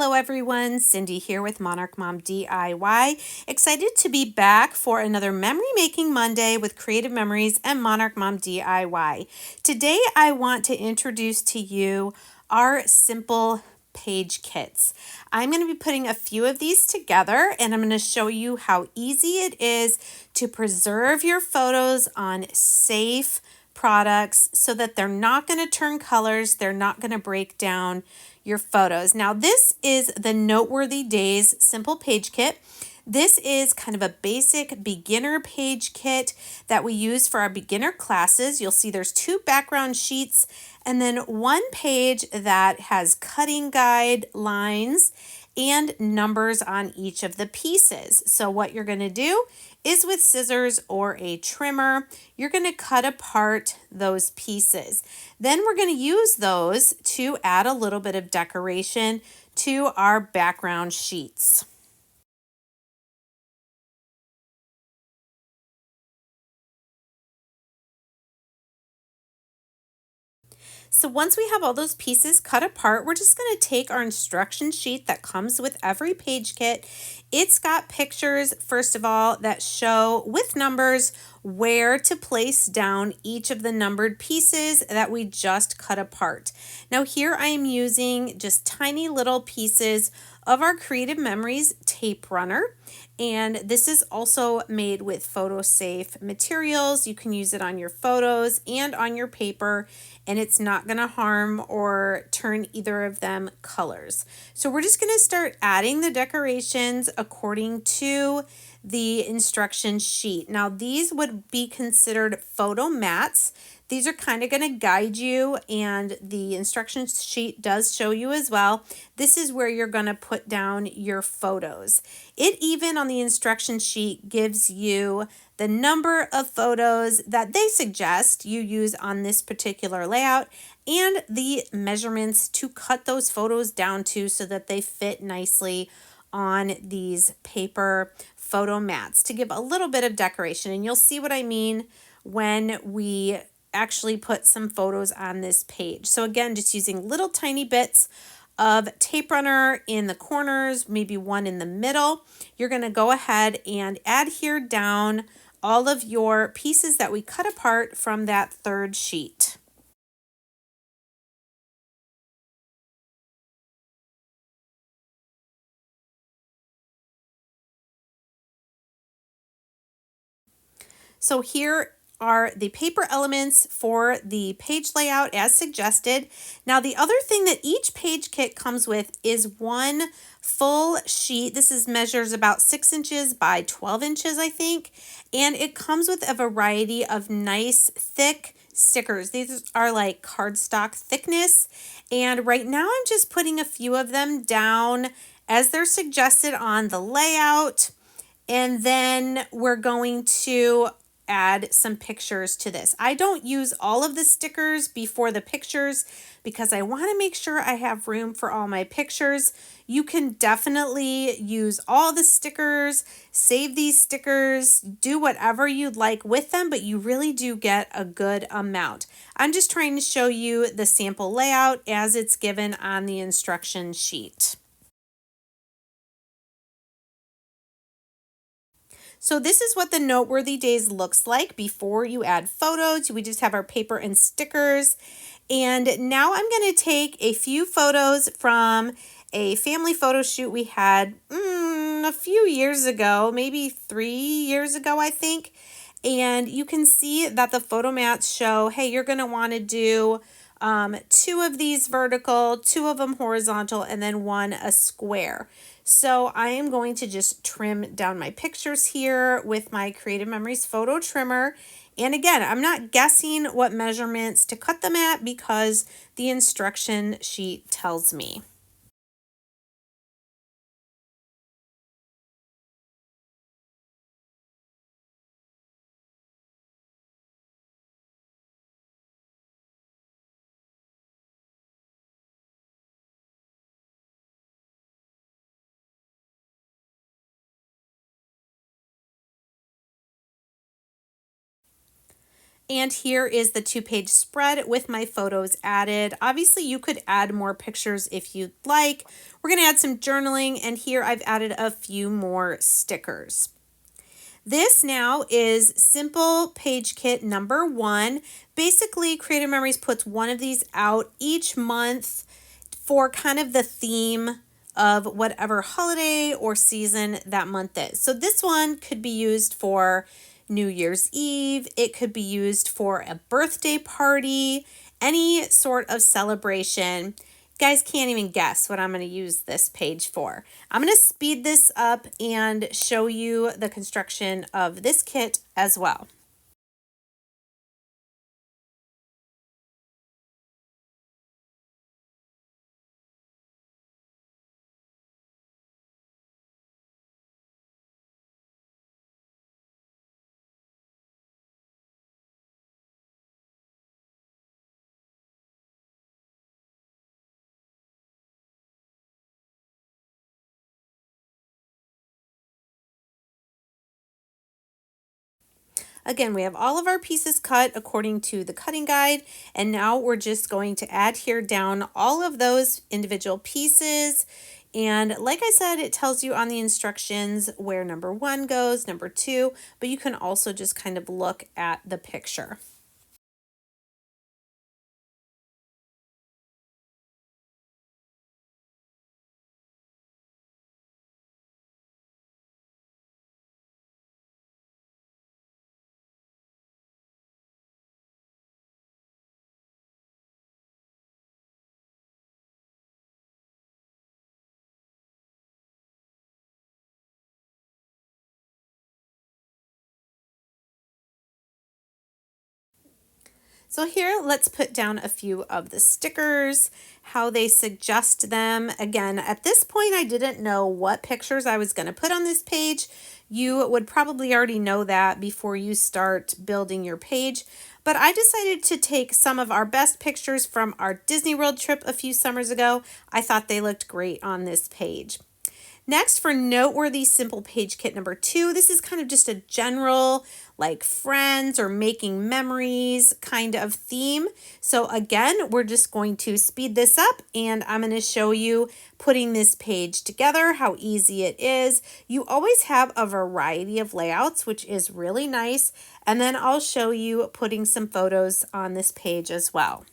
Hello everyone, Cindy here with Monarch Mom DIY. Excited to be back for another Memory Making Monday with Creative Memories and Monarch Mom DIY. Today I want to introduce to you our simple page kits. I'm going to be putting a few of these together and I'm going to show you how easy it is to preserve your photos on safe products so that they're not going to turn colors, they're not going to break down your photos. Now this is the Noteworthy Days Simple Page Kit. This is kind of a basic beginner page kit that we use for our beginner classes. You'll see there's 2 background sheets and then 1 page that has cutting guide lines and numbers on each of the pieces. So what you're going to do is with scissors or a trimmer, you're going to cut apart those pieces. Then we're going to use those to add a little bit of decoration to our background sheets. So once we have all those pieces cut apart, we're just going to take our instruction sheet that comes with every page kit. It's got pictures, first of all, that show with numbers where to place down each of the numbered pieces that we just cut apart. Now here I am using just tiny little pieces of our Creative Memories tape runner. And this is also made with photo safe materials. You can use it on your photos and on your paper, and it's not going to harm or turn either of them colors. So we're just going to start adding the decorations according to the instruction sheet. Now these would be considered photo mats. These are kind of going to guide you, and the instruction sheet does show you as well. This is where you're going to put down your photos. It even on the instruction sheet gives you the number of photos that they suggest you use on this particular layout and the measurements to cut those photos down to so that they fit nicely on these paper photo mats to give a little bit of decoration. And you'll see what I mean when we actually put some photos on this page. So again, just using little tiny bits of tape runner in the corners, maybe one in the middle. You're going to go ahead and adhere down all of your pieces that we cut apart from that 3rd sheet. So here are the paper elements for the page layout as suggested. Now the other thing that each page kit comes with is 1 full sheet. This is measures about 6 inches by 12 inches, I think. And it comes with a variety of nice thick stickers. These are like cardstock thickness. And right now I'm just putting a few of them down as they're suggested on the layout. And then we're going to add some pictures to this. I don't use all of the stickers before the pictures because I want to make sure I have room for all my pictures. You can definitely use all the stickers, save these stickers, do whatever you'd like with them, but you really do get a good amount. I'm just trying to show you the sample layout as it's given on the instruction sheet. So this is what the Noteworthy Days looks like before you add photos. We just have our paper and stickers. And now I'm going to take a few photos from a family photo shoot we had a few years ago, maybe 3 years ago, I think. And you can see that the photo mats show, hey, you're going to want to do 2 of these vertical, 2 of them horizontal, and then 1 a square. So I am going to just trim down my pictures here with my Creative Memories photo trimmer. And again, I'm not guessing what measurements to cut them at because the instruction sheet tells me. And here is the 2-page spread with my photos added. Obviously, you could add more pictures if you'd like. We're going to add some journaling, and here I've added a few more stickers. This now is Simple Page Kit number 1. Basically, Creative Memories puts one of these out each month for kind of the theme of whatever holiday or season that month is. So this one could be used for New Year's Eve. It could be used for a birthday party, any sort of celebration. Guys can't even guess what I'm going to use this page for. I'm going to speed this up and show you the construction of this kit as well. Again, we have all of our pieces cut according to the cutting guide, and now we're just going to adhere down all of those individual pieces. And like I said, it tells you on the instructions where number 1 goes, number 2, but you can also just kind of look at the picture. So here, let's put down a few of the stickers, how they suggest them. Again, at this point, I didn't know what pictures I was going to put on this page. You would probably already know that before you start building your page. But I decided to take some of our best pictures from our Disney World trip a few summers ago. I thought they looked great on this page. Next, for Noteworthy Simple Page Kit number 2, this is kind of just a general, like friends or making memories kind of theme. So again, we're just going to speed this up, and I'm going to show you putting this page together, how easy it is. You always have a variety of layouts, which is really nice. And then I'll show you putting some photos on this page as well.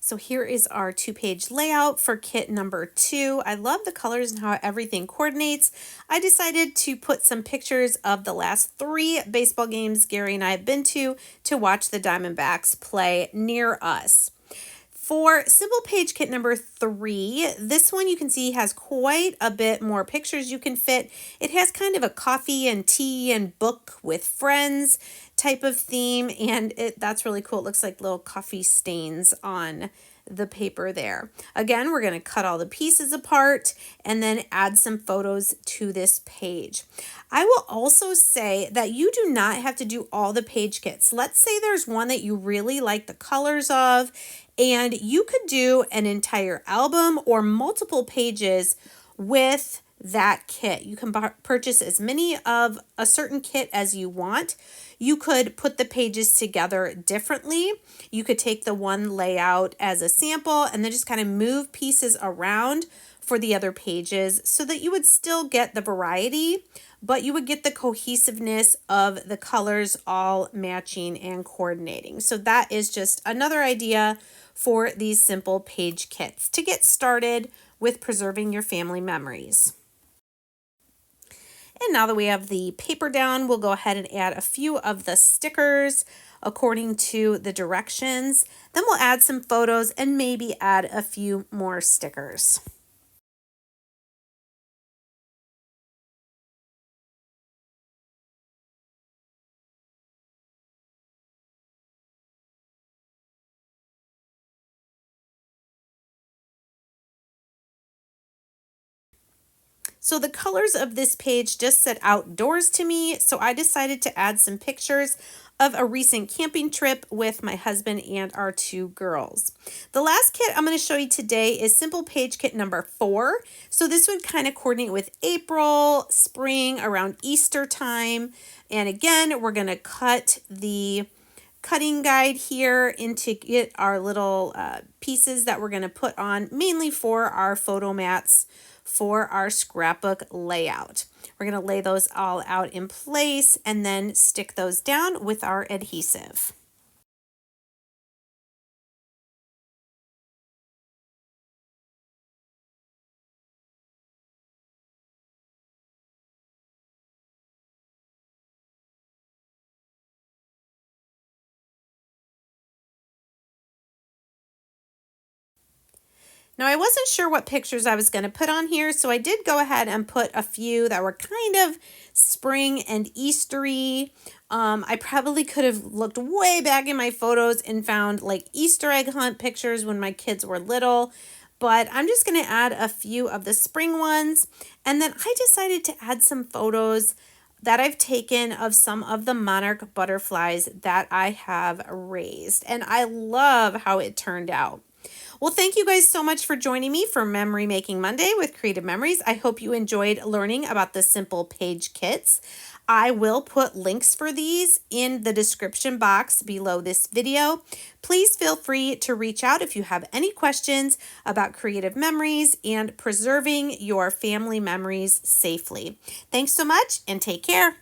So here is our 2-page layout for kit number 2. I love the colors and how everything coordinates. I decided to put some pictures of the last 3 baseball games Gary and I have been to watch the Diamondbacks play near us. For Simple Page Kit number 3, this one you can see has quite a bit more pictures you can fit. It has kind of a coffee and tea and book with friends type of theme, and that's really cool. It looks like little coffee stains on the paper there. Again, we're going to cut all the pieces apart and then add some photos to this page. I will also say that you do not have to do all the page kits. Let's say there's one that you really like the colors of, and you could do an entire album or multiple pages with that kit. You can purchase as many of a certain kit as you want. You could put the pages together differently. You could take the one layout as a sample and then just kind of move pieces around for the other pages so that you would still get the variety, but you would get the cohesiveness of the colors all matching and coordinating. So that is just another idea for these simple page kits to get started with preserving your family memories. And now that we have the paper down, we'll go ahead and add a few of the stickers according to the directions. Then we'll add some photos and maybe add a few more stickers. So the colors of this page just said outdoors to me, so I decided to add some pictures of a recent camping trip with my husband and our two girls. The last kit I'm going to show you today is simple page kit number 4. So this would kind of coordinate with April, spring, around Easter time. And again, we're going to cut the cutting guide here into get our little pieces that we're going to put on mainly for our photo mats for our scrapbook layout. We're going to lay those all out in place and then stick those down with our adhesive. Now, I wasn't sure what pictures I was going to put on here, so I did go ahead and put a few that were kind of spring and Eastery. I probably could have looked way back in my photos and found like Easter egg hunt pictures when my kids were little, but I'm just going to add a few of the spring ones. And then I decided to add some photos that I've taken of some of the monarch butterflies that I have raised, and I love how it turned out. Well, thank you guys so much for joining me for Memory Making Monday with Creative Memories. I hope you enjoyed learning about the simple page kits. I will put links for these in the description box below this video. Please feel free to reach out if you have any questions about creative memories and preserving your family memories safely. Thanks so much and take care.